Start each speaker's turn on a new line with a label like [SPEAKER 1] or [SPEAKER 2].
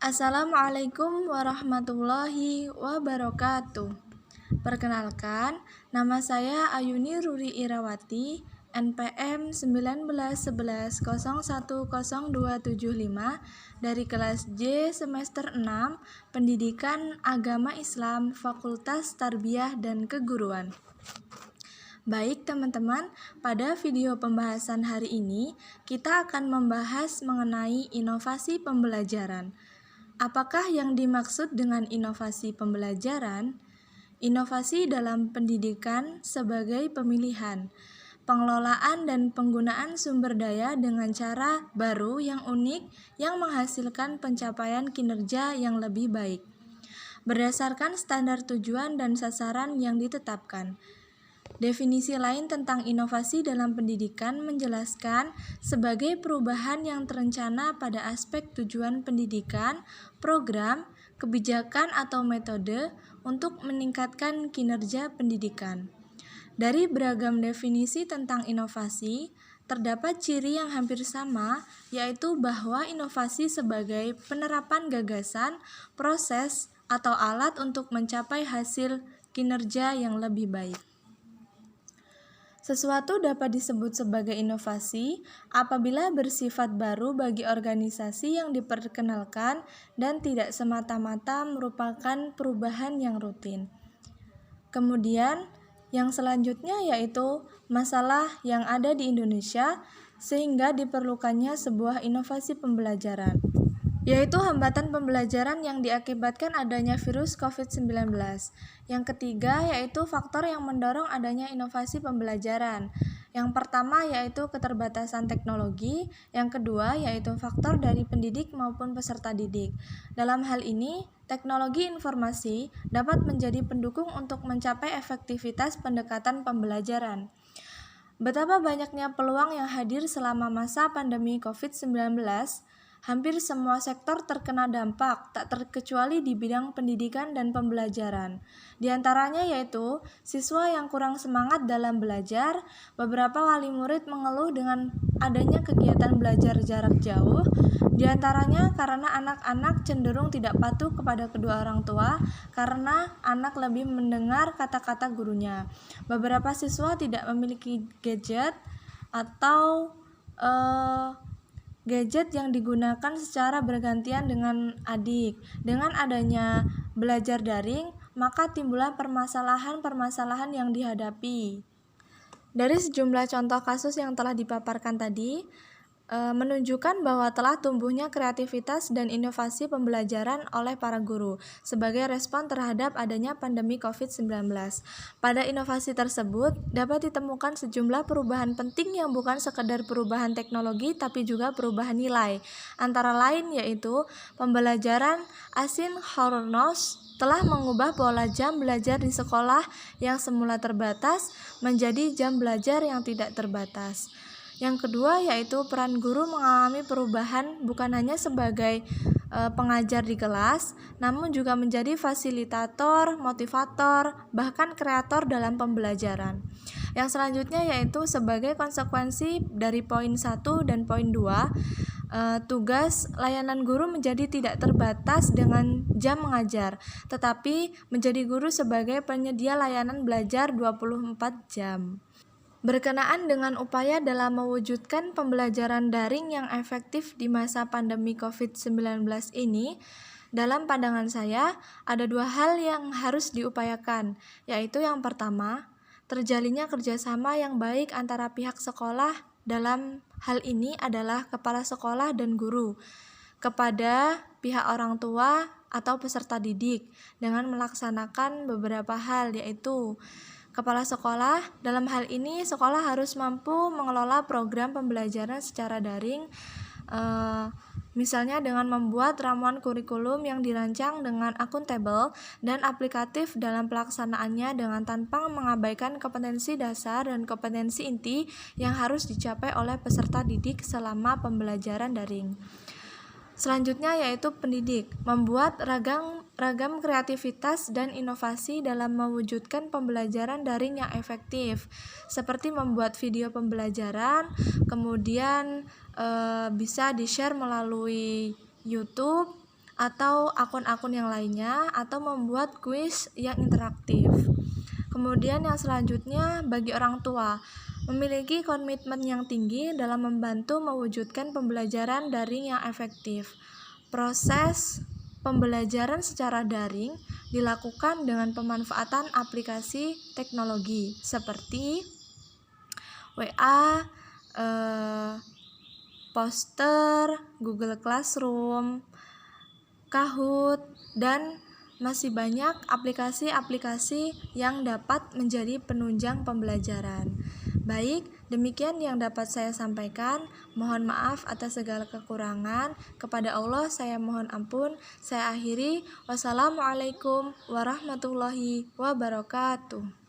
[SPEAKER 1] Assalamualaikum warahmatullahi wabarakatuh. Perkenalkan, nama saya Ayuni Ruri Irawati, NPM 1911010275 dari kelas J semester 6, Pendidikan Agama Islam Fakultas Tarbiyah dan Keguruan. Baik teman-teman, pada video pembahasan hari ini kita akan membahas mengenai inovasi pembelajaran. Apakah yang dimaksud dengan inovasi pembelajaran? Inovasi dalam pendidikan sebagai pemilihan, pengelolaan dan penggunaan sumber daya dengan cara baru yang unik yang menghasilkan pencapaian kinerja yang lebih baik, berdasarkan standar tujuan dan sasaran yang ditetapkan. Definisi lain tentang inovasi dalam pendidikan menjelaskan sebagai perubahan yang terencana pada aspek tujuan pendidikan, program, kebijakan atau metode untuk meningkatkan kinerja pendidikan. Dari beragam definisi tentang inovasi, terdapat ciri yang hampir sama, yaitu bahwa inovasi sebagai penerapan gagasan, proses, atau alat untuk mencapai hasil kinerja yang lebih baik. Sesuatu dapat disebut sebagai inovasi apabila bersifat baru bagi organisasi yang diperkenalkan dan tidak semata-mata merupakan perubahan yang rutin. Kemudian, yang selanjutnya yaitu masalah yang ada di Indonesia sehingga diperlukannya sebuah inovasi pembelajaran, yaitu hambatan pembelajaran yang diakibatkan adanya virus COVID-19. Yang ketiga yaitu faktor yang mendorong adanya inovasi pembelajaran. Yang pertama yaitu keterbatasan teknologi, yang kedua yaitu faktor dari pendidik maupun peserta didik. Dalam hal ini, teknologi informasi dapat menjadi pendukung untuk mencapai efektivitas pendekatan pembelajaran. Betapa banyaknya peluang yang hadir selama masa pandemi COVID-19. Hampir semua sektor terkena dampak, tak terkecuali di bidang pendidikan dan pembelajaran. Di antaranya yaitu siswa yang kurang semangat dalam belajar, beberapa wali murid mengeluh dengan adanya kegiatan belajar jarak jauh, di antaranya karena anak-anak cenderung tidak patuh kepada kedua orang tua karena anak lebih mendengar kata-kata gurunya. Beberapa siswa tidak memiliki gadget atau gadget yang digunakan secara bergantian dengan adik. Dengan adanya belajar daring, maka timbullah permasalahan-permasalahan yang dihadapi. Dari sejumlah contoh kasus yang telah dipaparkan tadi, menunjukkan bahwa telah tumbuhnya kreativitas dan inovasi pembelajaran oleh para guru sebagai respon terhadap adanya pandemi COVID-19. Pada inovasi tersebut dapat ditemukan sejumlah perubahan penting yang bukan sekedar perubahan teknologi tapi juga perubahan nilai. Antara lain yaitu pembelajaran asinchronous telah mengubah pola jam belajar di sekolah yang semula terbatas menjadi jam belajar yang tidak terbatas. Yang kedua yaitu peran guru mengalami perubahan bukan hanya sebagai pengajar di kelas, namun juga menjadi fasilitator, motivator, bahkan kreator dalam pembelajaran. Yang selanjutnya yaitu sebagai konsekuensi dari poin 1 dan poin 2, tugas layanan guru menjadi tidak terbatas dengan jam mengajar, tetapi menjadi guru sebagai penyedia layanan belajar 24 jam. Berkenaan dengan upaya dalam mewujudkan pembelajaran daring yang efektif di masa pandemi COVID-19 ini, dalam pandangan saya ada dua hal yang harus diupayakan, yaitu yang pertama, terjalinnya kerjasama yang baik antara pihak sekolah, dalam hal ini adalah kepala sekolah dan guru, kepada pihak orang tua atau peserta didik dengan melaksanakan beberapa hal, yaitu kepala sekolah. Dalam hal ini, sekolah harus mampu mengelola program pembelajaran secara daring, misalnya dengan membuat ramuan kurikulum yang dirancang dengan akuntabel dan aplikatif dalam pelaksanaannya dengan tanpa mengabaikan kompetensi dasar dan kompetensi inti yang harus dicapai oleh peserta didik selama pembelajaran daring. Selanjutnya yaitu pendidik, membuat ragam kreativitas dan inovasi dalam mewujudkan pembelajaran daring yang efektif, seperti membuat video pembelajaran, kemudian bisa di-share melalui YouTube atau akun-akun yang lainnya, atau membuat kuis yang interaktif. Kemudian yang selanjutnya, bagi orang tua, memiliki komitmen yang tinggi dalam membantu mewujudkan pembelajaran daring yang efektif. Proses pembelajaran secara daring dilakukan dengan pemanfaatan aplikasi teknologi seperti WA, Poster, Google Classroom, Kahoot, dan masih banyak aplikasi-aplikasi yang dapat menjadi penunjang pembelajaran. Baik, demikian yang dapat saya sampaikan. Mohon maaf atas segala kekurangan. Kepada Allah saya mohon ampun. Saya akhiri. Wassalamualaikum warahmatullahi wabarakatuh.